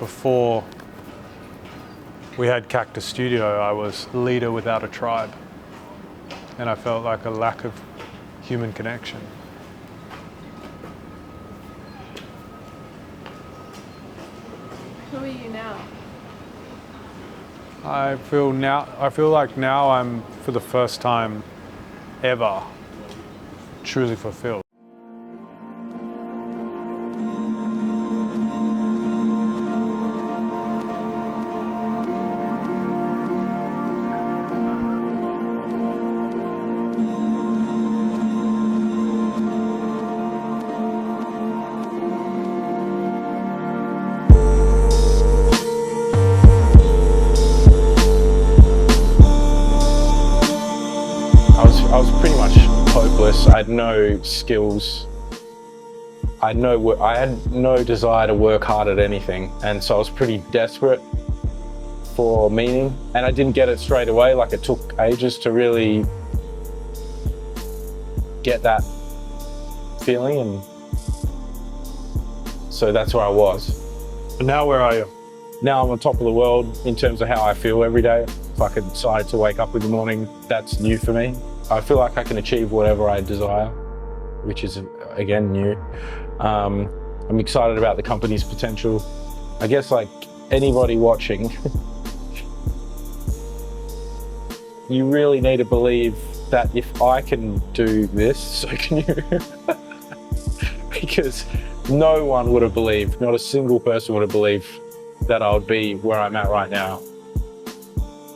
Before we had Cactus Studio, I was leader without a tribe, and I felt like a lack of human connection. Who are you now? I feel like now I'm, for the first time ever, truly fulfilled. I was pretty much hopeless. I had no skills. I had no desire to work hard at anything. And so I was pretty desperate for meaning. And I didn't get it straight away. Like, it took ages to really get that feeling. And so that's where I was. And now where are you? Now I'm on top of the world in terms of how I feel every day. If I could decide to wake up in the morning, that's new for me. I feel like I can achieve whatever I desire, which is, again, new. I'm excited about the company's potential. I guess, like anybody watching, you really need to believe that if I can do this, so can you. Because no one would have believed, not a single person would have believed that I would be where I'm at right now.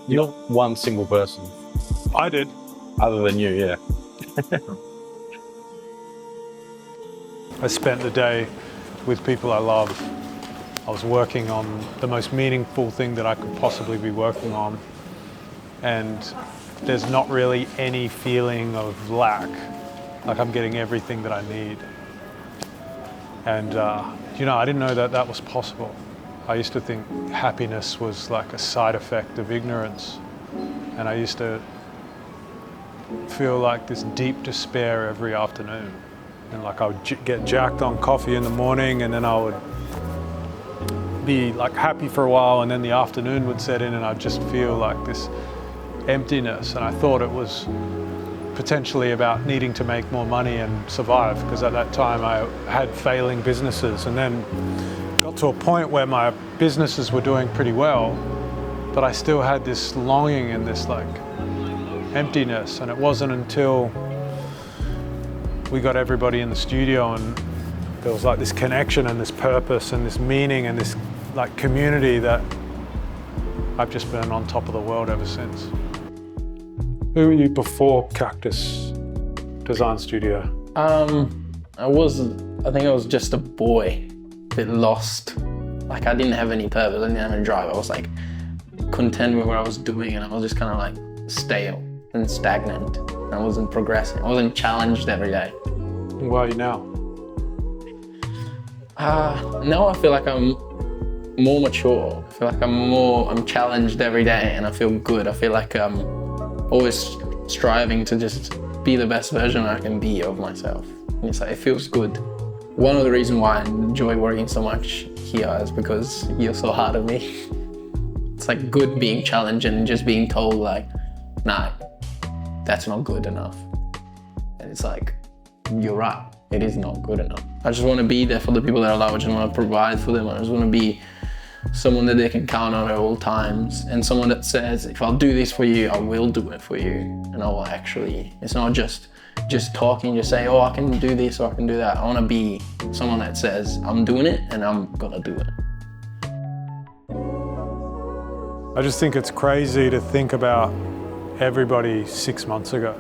Not one single person. I did. Other than you, yeah. I spent the day with people I love. I was working on the most meaningful thing that I could possibly be working on. And there's not really any feeling of lack. Like, I'm getting everything that I need. And, I didn't know that that was possible. I used to think happiness was like a side effect of ignorance. And I used to feel like this deep despair every afternoon. And like, I would get jacked on coffee in the morning, and then I would be like happy for a while, and then the afternoon would set in and I'd just feel like this emptiness. And I thought it was potentially about needing to make more money and survive, because at that time I had failing businesses, and then got to a point where my businesses were doing pretty well, but I still had this longing and this like emptiness. And it wasn't until we got everybody in the studio and there was like this connection and this purpose and this meaning and this like community that I've just been on top of the world ever since. Who were you before Cactus Design Studio? I think I was just a boy, a bit lost. Like, I didn't have any purpose, I didn't have any drive. I was like content with what I was doing, and I was just kind of like stale and stagnant. I wasn't progressing. I wasn't challenged every day. Where are you now? Now I feel like I'm more mature. I feel like I'm challenged every day, and I feel good. I feel like I'm always striving to just be the best version I can be of myself. And it's like, it feels good. One of the reasons why I enjoy working so much here is because you're so hard on me. It's like good being challenged and just being told like, nah, that's not good enough. And it's like, you're right, it is not good enough. I just want to be there for the people that I love. I just want to provide for them. I just want to be someone that they can count on at all times, and someone that says, if I'll do this for you, I will do it for you. And I will actually, it's not just talking, just say, oh, I can do this or I can do that. I want to be someone that says, I'm doing it and I'm gonna do it. I just think it's crazy to think about everybody 6 months ago,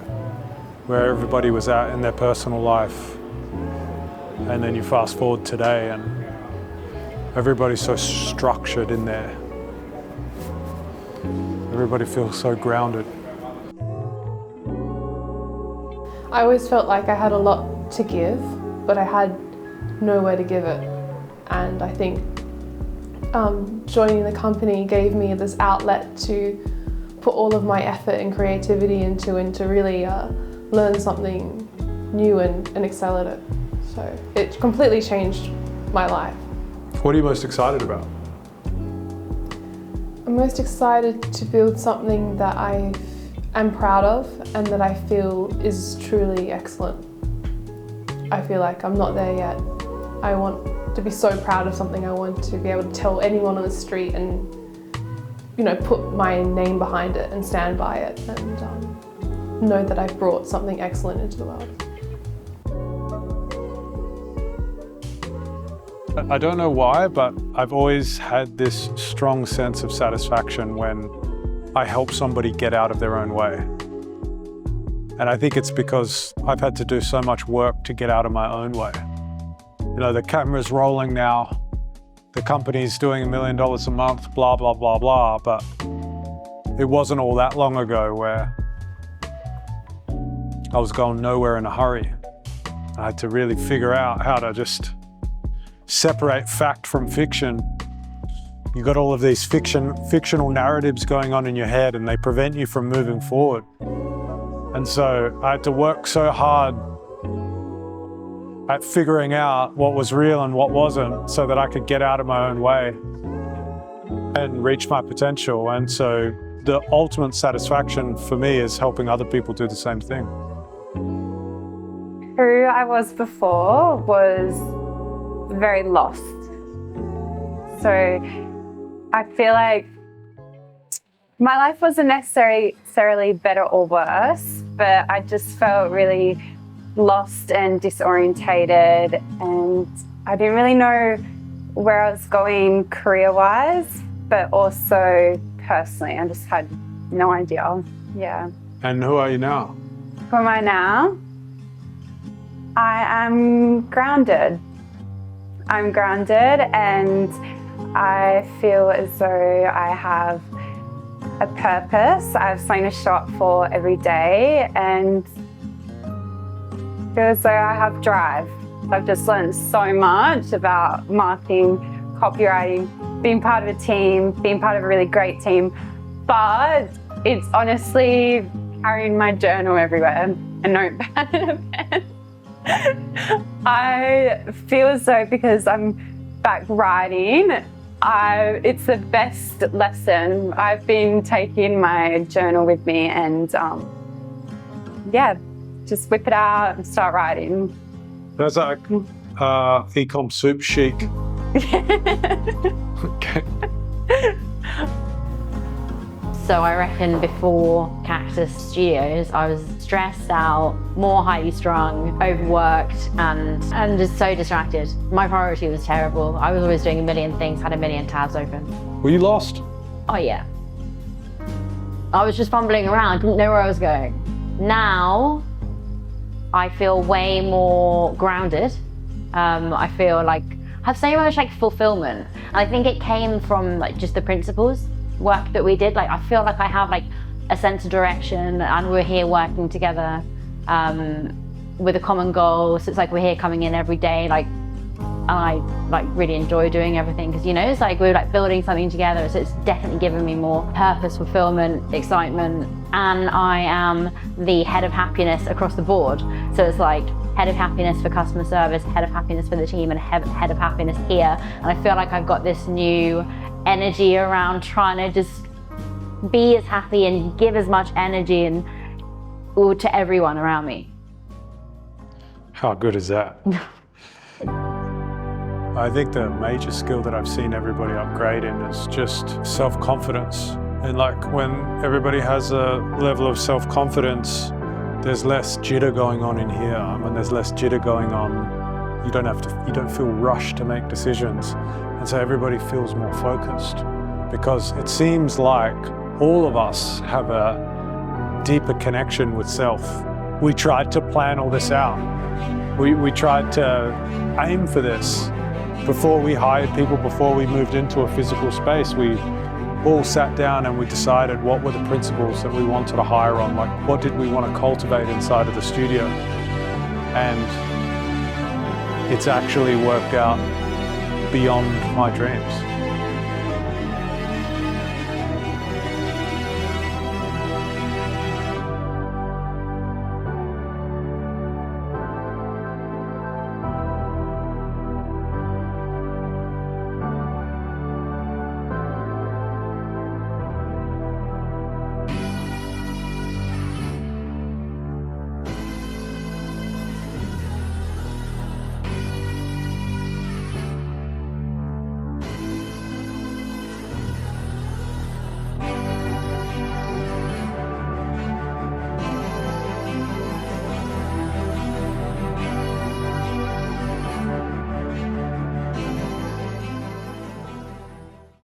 where everybody was at in their personal life, and then you fast forward today and everybody's so structured in there. Everybody feels so grounded. I always felt like I had a lot to give, but I had nowhere to give it. And I think joining the company gave me this outlet to put all of my effort and creativity into and to really learn something new and excel at it. So it completely changed my life. What are you most excited about? I'm most excited to build something that I am proud of and that I feel is truly excellent. I feel like I'm not there yet. I want to be so proud of something. I want to be able to tell anyone on the street and, you know, put my name behind it and stand by it and know that I've brought something excellent into the world. I don't know why, but I've always had this strong sense of satisfaction when I help somebody get out of their own way. And I think it's because I've had to do so much work to get out of my own way. You know, the camera's rolling now, the company's doing $1 million a month, blah, blah, blah, blah, but it wasn't all that long ago where I was going nowhere in a hurry. I had to really figure out how to just separate fact from fiction. You got all of these fictional narratives going on in your head and they prevent you from moving forward. And so I had to work so hard at figuring out what was real and what wasn't so that I could get out of my own way and reach my potential. And so the ultimate satisfaction for me is helping other people do the same thing. Who I was before was very lost. So I feel like my life wasn't necessarily better or worse, but I just felt really lost and disorientated, and I didn't really know where I was going career-wise, but also personally. I just had no idea. Yeah. And who are you now? Who am I now? I am grounded. I'm grounded and I feel as though I have a purpose. I have something to show up for every day and I feel as though I have drive. I've just learned so much about marketing, copywriting, being part of a team, being part of a really great team, but it's honestly carrying my journal everywhere, a notepad and a pen. I feel as though because I'm back writing, it's the best lesson. I've been taking my journal with me and yeah, just whip it out and start writing. That's like ecom soup chic. Okay. So I reckon before Cactus Studios, I was stressed out, more highly strung, overworked, and just so distracted. My priority was terrible. I was always doing a million things, had a million tabs open. Were you lost? Oh yeah. I was just fumbling around, didn't know where I was going. Now, I feel way more grounded. I feel like I have so much like fulfillment. And I think it came from like just the principles work that we did. Like I feel like I have like a sense of direction and we're here working together with a common goal. So it's like we're here coming in every day, like, and I like really enjoy doing everything because, you know, it's like we're like building something together. So it's definitely given me more purpose, fulfillment, excitement. And I am the head of happiness across the board. So it's like head of happiness for customer service, head of happiness for the team, and head of happiness here. And I feel like I've got this new energy around trying to just be as happy and give as much energy and to everyone around me. How good is that? I think the major skill that I've seen everybody upgrade in is just self-confidence. And like when everybody has a level of self-confidence, there's less jitter going on in here. When there's less jitter going on, you don't feel rushed to make decisions. And so everybody feels more focused because it seems like all of us have a deeper connection with self. We tried to plan all this out. We tried to aim for this. Before we hired people, before we moved into a physical space, we all sat down and we decided what were the principles that we wanted to hire on, like what did we want to cultivate inside of the studio. And it's actually worked out beyond my dreams.